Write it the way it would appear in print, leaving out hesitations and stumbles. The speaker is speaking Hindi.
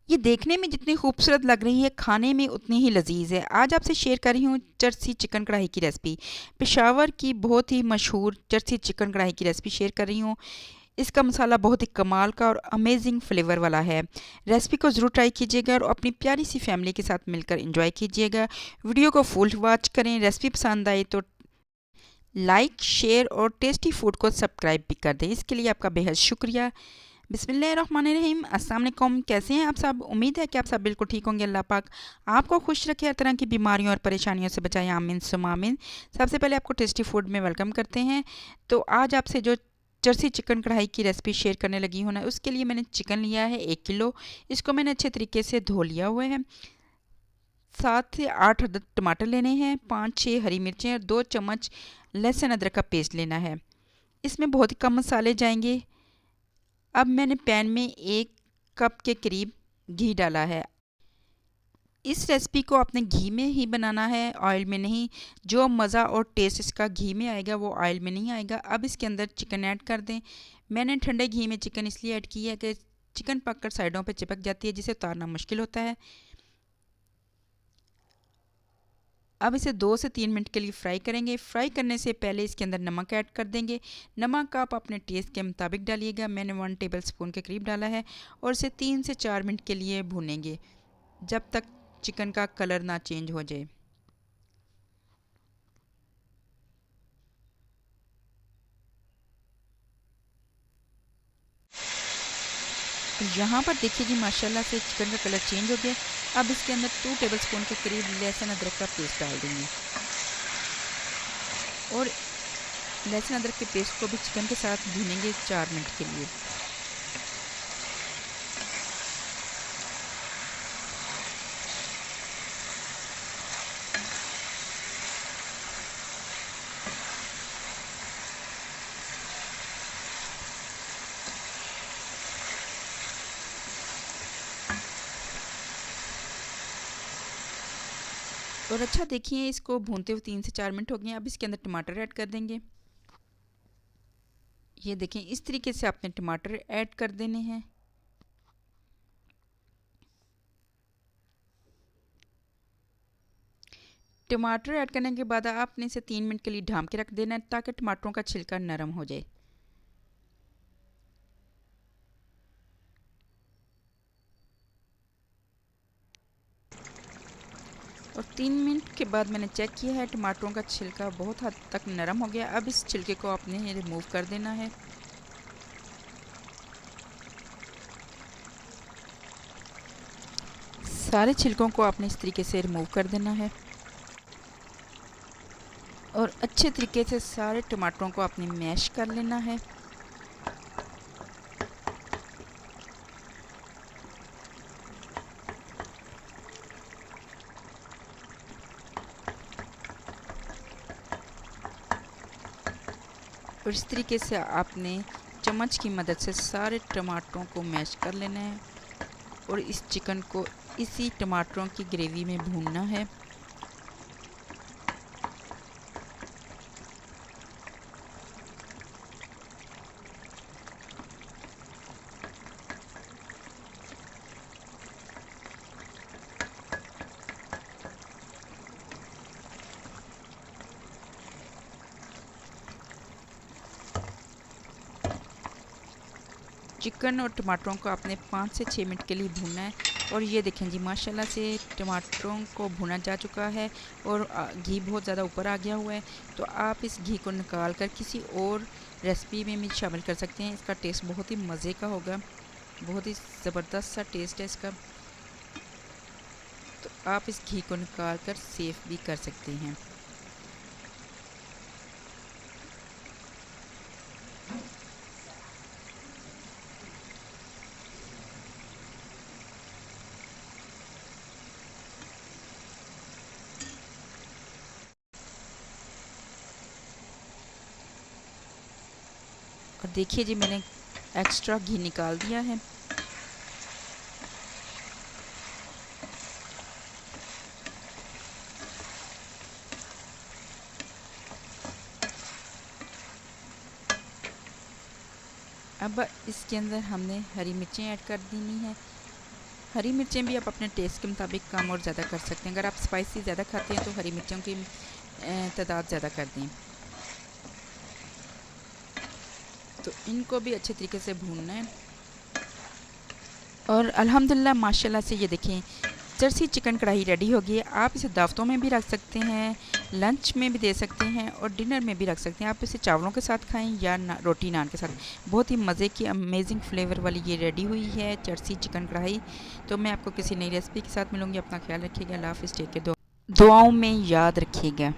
ये देखने में जितनी खूबसूरत लग रही है, खाने में उतनी ही लज़ीज़ है। आज आपसे शेयर कर रही हूँ चरसी चिकन कढ़ाई की रेसिपी। पेशावर की बहुत ही मशहूर चरसी चिकन कढ़ाई की रेसिपी शेयर कर रही हूँ। इसका मसाला बहुत ही कमाल का और अमेजिंग फ्लेवर वाला है। रेसिपी को ज़रूर ट्राई कीजिएगा और अपनी प्यारी सी फैमिली के साथ मिलकर एंजॉय कीजिएगा। वीडियो को फुल वॉच करें। रेसिपी पसंद आए तो लाइक, शेयर और टेस्टी फूड को सब्सक्राइब भी कर दें। इसके लिए आपका बेहद शुक्रिया। बिस्मिल्लाहिर्रहमानिर्रहीम। अस्सलाम वालेकुम। कैसे हैं आप सब? उम्मीद है कि आप सब बिल्कुल ठीक होंगे। अल्लाह पाक आपको खुश रखे, हर तरह की बीमारियों और परेशानियों से बचाएं। आमीन सुम्मा आमीन। सबसे पहले आपको टेस्टी फूड में वेलकम करते हैं। तो आज आपसे जो चरसी चिकन कढ़ाई की रेसिपी शेयर करने लगी हूँ ना, उसके लिए मैंने चिकन लिया है 1 किलो। इसको मैंने अच्छे तरीके से धो लिया हुआ है। 7 से 8 अदद टमाटर लेने हैं, 5-6 हरी मिर्चें और 2 चम्मच लहसुन अदरक का पेस्ट लेना है। इसमें बहुत ही कम मसाले जाएंगे। अब मैंने पैन में 1 कप के करीब घी डाला है। इस रेसिपी को आपने घी में ही बनाना है, ऑयल में नहीं। जो मज़ा और टेस्ट इसका घी में आएगा वो ऑयल में नहीं आएगा। अब इसके अंदर चिकन ऐड कर दें। मैंने ठंडे घी में चिकन इसलिए ऐड की है कि चिकन पककर साइडों पे चिपक जाती है, जिसे उतारना मुश्किल होता है। अब इसे 2 से 3 मिनट के लिए फ्राई करेंगे। फ्राई करने से पहले इसके अंदर नमक ऐड कर देंगे। नमक आप अपने टेस्ट के मुताबिक डालिएगा। मैंने 1 टेबल स्पून के करीब डाला है और इसे 3 से 4 मिनट के लिए भूनेंगे, जब तक चिकन का कलर ना चेंज हो जाए। तो यहाँ पर देखिए जी, माशाल्लाह से चिकन का कलर चेंज हो गया। अब इसके अंदर 2 टेबल स्पून के करीब लहसुन अदरक का पेस्ट डाल देंगे और लहसुन अदरक के पेस्ट को भी चिकन के साथ भूनेंगे 4 मिनट के लिए। और अच्छा देखिए, इसको भूनते हुए 3 से 4 मिनट हो गए हैं। अब इसके अंदर टमाटर ऐड कर देंगे। ये देखें, इस तरीके से आपने टमाटर ऐड कर देने हैं। टमाटर ऐड करने के बाद आपने इसे 3 मिनट के लिए ढाँप के रख देना है, ताकि टमाटरों का छिलका नरम हो जाए। और 3 मिनट के बाद मैंने चेक किया है, टमाटरों का छिलका बहुत हद तक नरम हो गया। अब इस छिलके को आपने रिमूव कर देना है। सारे छिलकों को आपने इस तरीके से रिमूव कर देना है और अच्छे तरीके से सारे टमाटरों को आपने मैश कर लेना है। और इस तरीके से आपने चम्मच की मदद से सारे टमाटरों को मैश कर लेना है और इस चिकन को इसी टमाटरों की ग्रेवी में भूनना है। चिकन और टमाटरों को आपने 5 से 6 मिनट के लिए भूनना है। और ये देखें जी, माशाल्लाह से टमाटरों को भुना जा चुका है और घी बहुत ज़्यादा ऊपर आ गया हुआ है। तो आप इस घी को निकाल कर किसी और रेसिपी में भी शामिल कर सकते हैं। इसका टेस्ट बहुत ही मज़े का होगा, बहुत ही ज़बरदस्त सा टेस्ट है इसका। तो आप इस घी को निकाल कर सेव भी कर सकते हैं। और देखिए जी, मैंने एक्स्ट्रा घी निकाल दिया है। अब इसके अंदर हमने हरी मिर्चें ऐड कर देनी है। हरी मिर्चें भी आप अपने टेस्ट के मुताबिक कम और ज़्यादा कर सकते हैं। अगर आप स्पाइसी ज़्यादा खाते हैं तो हरी मिर्चों की तादाद ज़्यादा कर दें। तो इनको भी अच्छे तरीके से भूनना है। और अल्हम्दुलिल्लाह माशाल्लाह से ये देखें जर्सी चिकन कढ़ाई रेडी हो गई है। आप इसे दावतों में भी रख सकते हैं, लंच में भी दे सकते हैं और डिनर में भी रख सकते हैं। आप इसे चावलों के साथ खाएं या रोटी नान के साथ। बहुत ही मज़े की अमेजिंग फ्लेवर वाली ये रेडी हुई है जर्सी चिकन कढ़ाई। तो मैं आपको किसी नई रेसिपी के साथ मिलूँगी। अपना ख्याल रखिएगा। अल्लाह हाफ़िज़। Take care. दुआओं में याद रखिएगा।